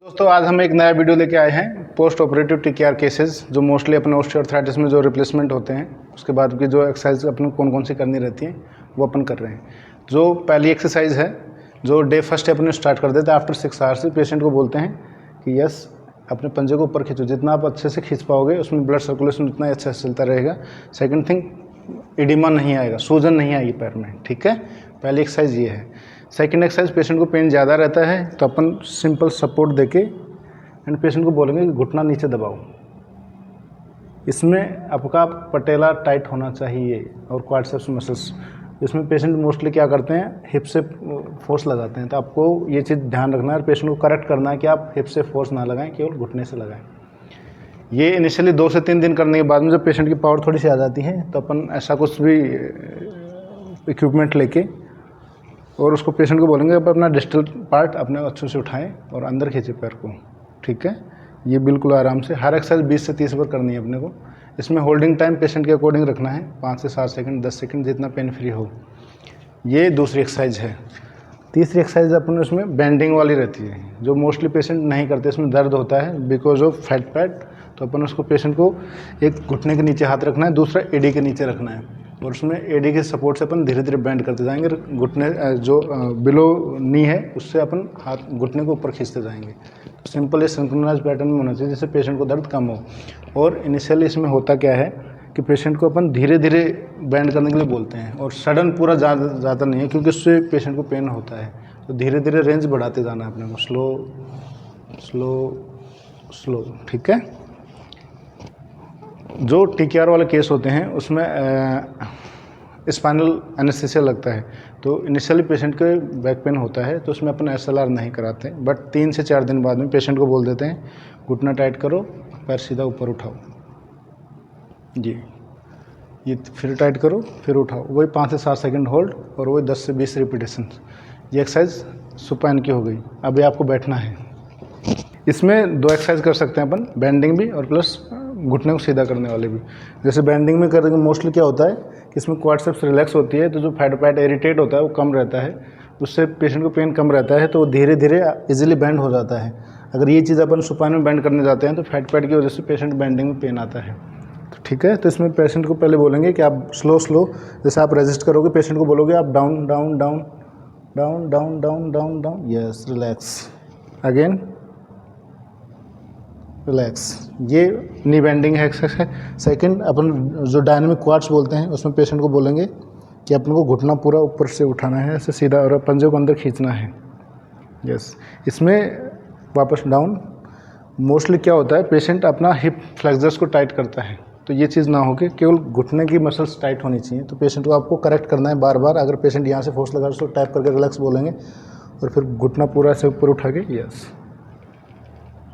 दोस्तों आज हम एक नया वीडियो लेके आए हैं पोस्ट ऑपरेटिव टीकेआर केसेस जो मोस्टली अपने ऑस्टियोआर्थराइटिस में जो रिप्लेसमेंट होते हैं उसके बाद की जो एक्सरसाइज अपने कौन कौन सी करनी रहती है वो अपन कर रहे हैं। जो पहली एक्सरसाइज है जो डे फर्स्ट अपने स्टार्ट कर देते हैं आफ्टर 6 आवर्स से पेशेंट को बोलते हैं कि यस अपने पंजे को ऊपर खींचो, जितना आप अच्छे से खींच पाओगे उसमें ब्लड सर्कुलेशन उतना ही अच्छा से चलता रहेगा। सेकेंड थिंग, एडिमा नहीं आएगा, सूजन नहीं आएगी पैर में, ठीक है। पहली एक्सरसाइज ये है। सेकंड एक्सरसाइज, पेशेंट को पेन ज़्यादा रहता है तो अपन सिंपल सपोर्ट देके एंड पेशेंट को बोलेंगे कि घुटना नीचे दबाओ। इसमें आपका पटेला टाइट होना चाहिए और क्वाड्रिसेप्स मसल्स। इसमें पेशेंट मोस्टली क्या करते हैं, हिप से फोर्स लगाते हैं, तो आपको ये चीज़ ध्यान रखना है, पेशेंट को करेक्ट करना है कि आप हिप से फोर्स ना लगाएं, केवल घुटने से लगाएं। ये इनिशियली 2 से 3 दिन करने के बाद में जब पेशेंट की पावर थोड़ी सी आ जाती है तो अपन ऐसा कुछ भी इक्विपमेंट लेके और उसको पेशेंट को बोलेंगे आप अपना डिस्टल पार्ट अपने अच्छे से उठाएं और अंदर खींचे पैर को, ठीक है। ये बिल्कुल आराम से हर एक्सरसाइज 20 से 30 बार करनी है अपने को। इसमें होल्डिंग टाइम पेशेंट के अकॉर्डिंग रखना है, 5 से 7 सेकंड, 10 सेकंड, जितना पेन फ्री हो। ये दूसरी एक्सरसाइज है। तीसरी एक्सरसाइज अपन उसमें बेंडिंग वाली रहती है जो मोस्टली पेशेंट नहीं करते, इसमें दर्द होता है बिकॉज ऑफ फैट पैड। तो अपन उसको पेशेंट को एक घुटने के नीचे हाथ रखना है, दूसरा एडी के नीचे रखना है और उसमें एडी के सपोर्ट से अपन धीरे धीरे बेंड करते जाएंगे। घुटने जो बिलो नी है उससे अपन हाथ घुटने को ऊपर खींचते जाएंगे। सिंपल ये सिंक्रोनाइज पैटर्न में होना चाहिए जिससे पेशेंट को दर्द कम हो। और इनिशियली इसमें होता क्या है कि पेशेंट को अपन धीरे धीरे बेंड करने के लिए बोलते हैं और सडन पूरा ज़्यादा नहीं है क्योंकि उससे पेशेंट को पेन होता है। तो धीरे धीरे रेंज बढ़ाते जाना है अपने को, स्लो स्लो स्लो, ठीक है। जो टीकेआर वाले केस होते हैं उसमें स्पाइनल एनेस्थीसिया लगता है, तो इनिशियली पेशेंट के बैक पेन होता है तो उसमें अपन एसएलआर नहीं कराते, बट 3 से 4 दिन बाद में पेशेंट को बोल देते हैं घुटना टाइट करो, पैर सीधा ऊपर उठाओ, जी ये फिर टाइट करो, फिर उठाओ, वही 5 से 7 सेकंड होल्ड और वही 10 से 20 रिपीटेशन। ये एक्सरसाइज सुपाइन की हो गई। अभी आपको बैठना है। इसमें 2 एक्सरसाइज कर सकते हैं अपन, बेंडिंग भी और प्लस घुटने को सीधा करने वाले भी। जैसे बेंडिंग में करेंगे मोस्टली क्या होता है कि इसमें क्वाड्रिसेप्स रिलैक्स होती है तो जो फैट पैड इरिटेट होता है वो कम रहता है, उससे पेशेंट को पेन कम रहता है तो वो धीरे धीरे इजीली बेंड हो जाता है। अगर ये चीज़ अपन सुपाइन में बेंड करने जाते हैं तो फैट पैड की वजह से पेशेंट बेंडिंग में पेन आता है, तो ठीक है। तो इसमें पेशेंट को पहले बोलेंगे कि आप स्लो स्लो, जैसे आप रेजिस्ट करोगे पेशेंट को बोलोगे आप down down down down down down down down, yes relax, again relax. ये नी बेंडिंग है एक्सरसाइज है। सेकंड, अपन जो डायनामिक क्वाड्स बोलते हैं उसमें पेशेंट को बोलेंगे कि अपन को घुटना पूरा ऊपर से उठाना है ऐसे सीधा और पंजे को अंदर खींचना है, यस। इसमें वापस डाउन। मोस्टली क्या होता है पेशेंट अपना हिप फ्लेक्सर्स को टाइट करता है, तो ये चीज़ ना हो के केवल घुटने की मसल्स टाइट होनी चाहिए। तो पेशेंट को आपको करेक्ट करना है बार बार। अगर पेशेंट यहाँ से फोर्स लगा उसको टाइप करके रिलैक्स बोलेंगे और फिर घुटना पूरा से ऊपर उठा के, यस।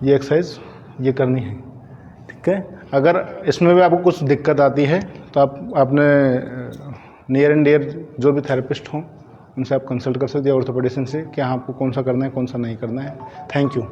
ये एक्सरसाइज ये करनी है, ठीक है। अगर इसमें भी आपको कुछ दिक्कत आती है तो आप अपने नियर एंड डियर जो भी थेरेपिस्ट हों उनसे आप कंसल्ट कर सकते हैं, ऑर्थोपेडिशियन से, कि आपको कौन सा करना है कौन सा नहीं करना है। Thank you.